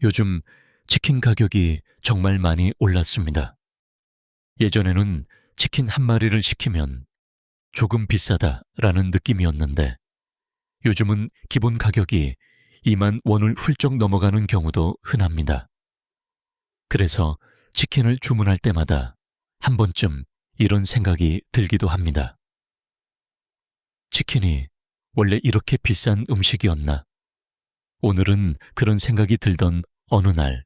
요즘 치킨 가격이 정말 많이 올랐습니다. 예전에는 치킨 한 마리를 시키면 조금 비싸다라는 느낌이었는데 요즘은 기본 가격이 2만 원을 훌쩍 넘어가는 경우도 흔합니다. 그래서 치킨을 주문할 때마다 한 번쯤 이런 생각이 들기도 합니다. 치킨이 원래 이렇게 비싼 음식이었나? 오늘은 그런 생각이 들던 어느 날,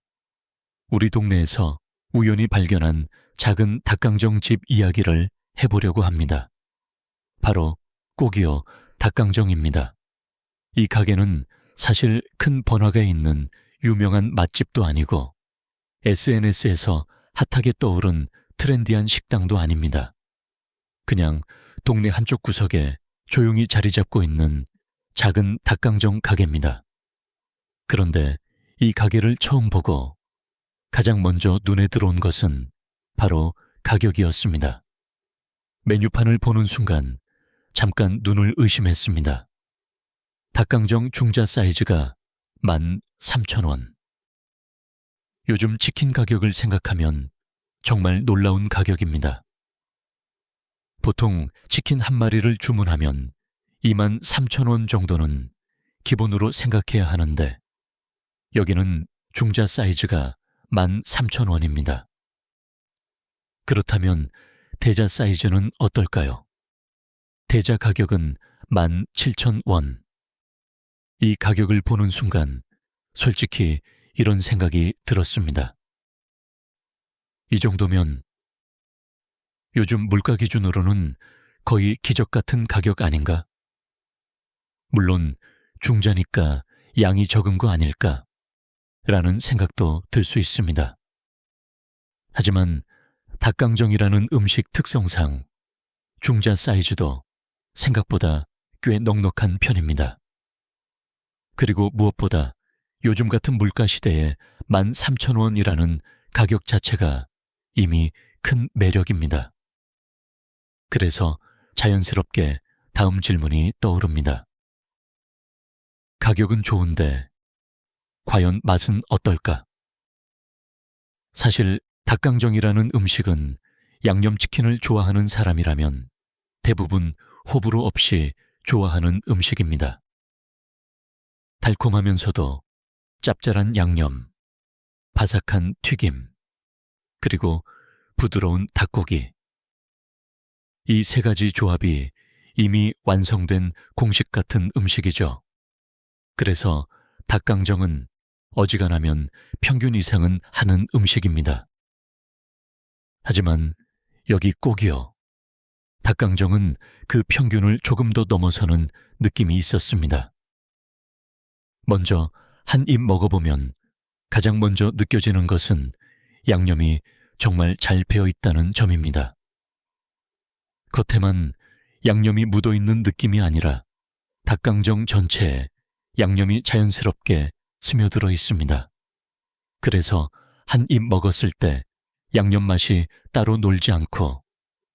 우리 동네에서 우연히 발견한 작은 닭강정 집 이야기를 해보려고 합니다. 바로 꼭이요 닭강정입니다. 이 가게는 사실 큰 번화가에 있는 유명한 맛집도 아니고 SNS에서 핫하게 떠오른 트렌디한 식당도 아닙니다. 그냥 동네 한쪽 구석에 조용히 자리 잡고 있는 작은 닭강정 가게입니다. 그런데 이 가게를 처음 보고 가장 먼저 눈에 들어온 것은 바로 가격이었습니다. 메뉴판을 보는 순간 잠깐 눈을 의심했습니다. 닭강정 중자 사이즈가 13,000원. 요즘 치킨 가격을 생각하면 정말 놀라운 가격입니다. 보통 치킨 한 마리를 주문하면 23,000원 정도는 기본으로 생각해야 하는데 여기는 중자 사이즈가 13,000원입니다. 그렇다면 대자 사이즈는 어떨까요? 대자 가격은 17,000원. 이 가격을 보는 순간 솔직히 이런 생각이 들었습니다. 이 정도면 요즘 물가 기준으로는 거의 기적 같은 가격 아닌가? 물론 중자니까 양이 적은 거 아닐까? 라는 생각도 들 수 있습니다. 하지만 닭강정이라는 음식 특성상 중자 사이즈도 생각보다 꽤 넉넉한 편입니다. 그리고 무엇보다 요즘 같은 물가 시대에 13,000원이라는 가격 자체가 이미 큰 매력입니다. 그래서 자연스럽게 다음 질문이 떠오릅니다. 가격은 좋은데 과연 맛은 어떨까? 사실 닭강정이라는 음식은 양념치킨을 좋아하는 사람이라면 대부분 호불호 없이 좋아하는 음식입니다. 달콤하면서도 짭짤한 양념, 바삭한 튀김, 그리고 부드러운 닭고기. 이 세 가지 조합이 이미 완성된 공식 같은 음식이죠. 그래서 닭강정은 어지간하면 평균 이상은 하는 음식입니다. 하지만 여기 꼭이요. 닭강정은 그 평균을 조금 더 넘어서는 느낌이 있었습니다. 먼저 한 입 먹어보면 가장 먼저 느껴지는 것은 양념이 정말 잘 배어 있다는 점입니다. 겉에만 양념이 묻어 있는 느낌이 아니라 닭강정 전체에 양념이 자연스럽게 스며들어 있습니다. 그래서 한 입 먹었을 때 양념 맛이 따로 놀지 않고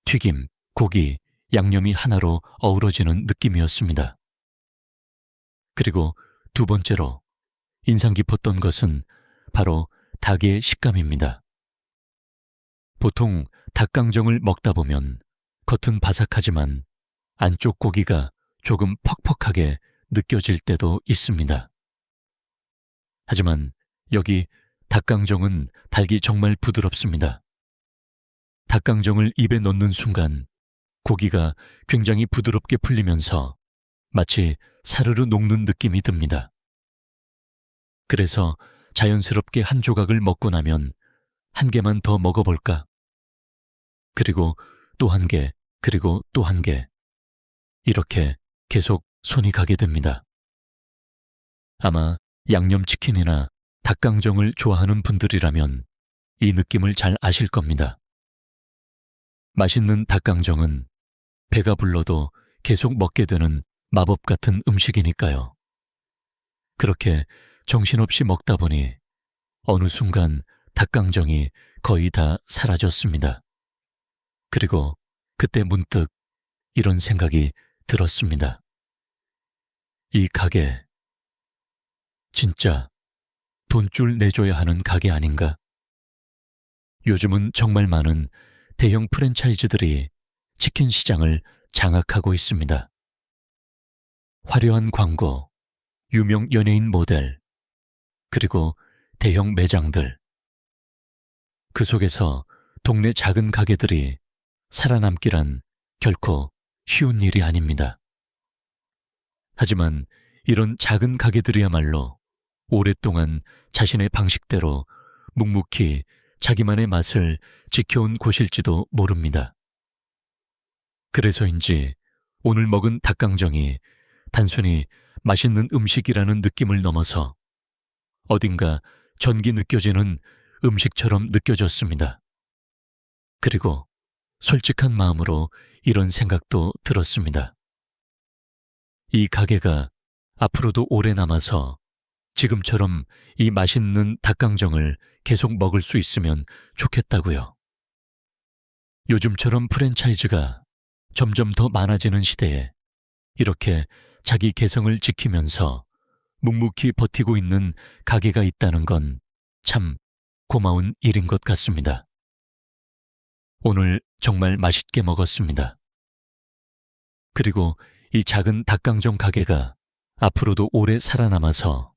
튀김, 고기, 양념이 하나로 어우러지는 느낌이었습니다. 그리고 두 번째로 인상 깊었던 것은 바로 닭의 식감입니다. 보통 닭강정을 먹다 보면 겉은 바삭하지만 안쪽 고기가 조금 퍽퍽하게 느껴질 때도 있습니다. 하지만 여기 닭강정은 닭이 정말 부드럽습니다. 닭강정을 입에 넣는 순간 고기가 굉장히 부드럽게 풀리면서 마치 사르르 녹는 느낌이 듭니다. 그래서 자연스럽게 한 조각을 먹고 나면 한 개만 더 먹어볼까? 그리고 또 한 개, 그리고 또 한 개. 이렇게 계속 손이 가게 됩니다. 아마 양념치킨이나 닭강정을 좋아하는 분들이라면 이 느낌을 잘 아실 겁니다. 맛있는 닭강정은 배가 불러도 계속 먹게 되는 마법 같은 음식이니까요. 그렇게 정신없이 먹다 보니 어느 순간 닭강정이 거의 다 사라졌습니다. 그리고 그때 문득 이런 생각이 들었습니다. 이 가게 진짜 돈줄 내줘야 하는 가게 아닌가? 요즘은 정말 많은 대형 프랜차이즈들이 치킨 시장을 장악하고 있습니다. 화려한 광고, 유명 연예인 모델, 그리고 대형 매장들. 그 속에서 동네 작은 가게들이 살아남기란 결코 쉬운 일이 아닙니다. 하지만 이런 작은 가게들이야말로 오랫동안 자신의 방식대로 묵묵히 자기만의 맛을 지켜온 곳일지도 모릅니다. 그래서인지 오늘 먹은 닭강정이 단순히 맛있는 음식이라는 느낌을 넘어서 어딘가 전기 느껴지는 음식처럼 느껴졌습니다. 그리고 솔직한 마음으로 이런 생각도 들었습니다. 이 가게가 앞으로도 오래 남아서 지금처럼 이 맛있는 닭강정을 계속 먹을 수 있으면 좋겠다고요. 요즘처럼 프랜차이즈가 점점 더 많아지는 시대에 이렇게 자기 개성을 지키면서 묵묵히 버티고 있는 가게가 있다는 건 참 고마운 일인 것 같습니다. 오늘 정말 맛있게 먹었습니다. 그리고 이 작은 닭강정 가게가 앞으로도 오래 살아남아서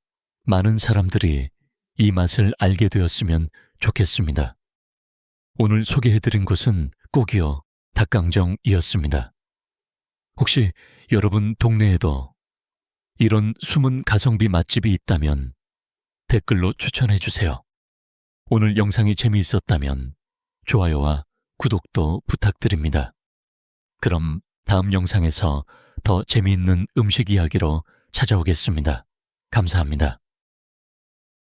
많은 사람들이 이 맛을 알게 되었으면 좋겠습니다. 오늘 소개해드린 곳은 꼭이요 닭강정이었습니다. 혹시 여러분 동네에도 이런 숨은 가성비 맛집이 있다면 댓글로 추천해 주세요. 오늘 영상이 재미있었다면 좋아요와 구독도 부탁드립니다. 그럼 다음 영상에서 더 재미있는 음식 이야기로 찾아오겠습니다. 감사합니다.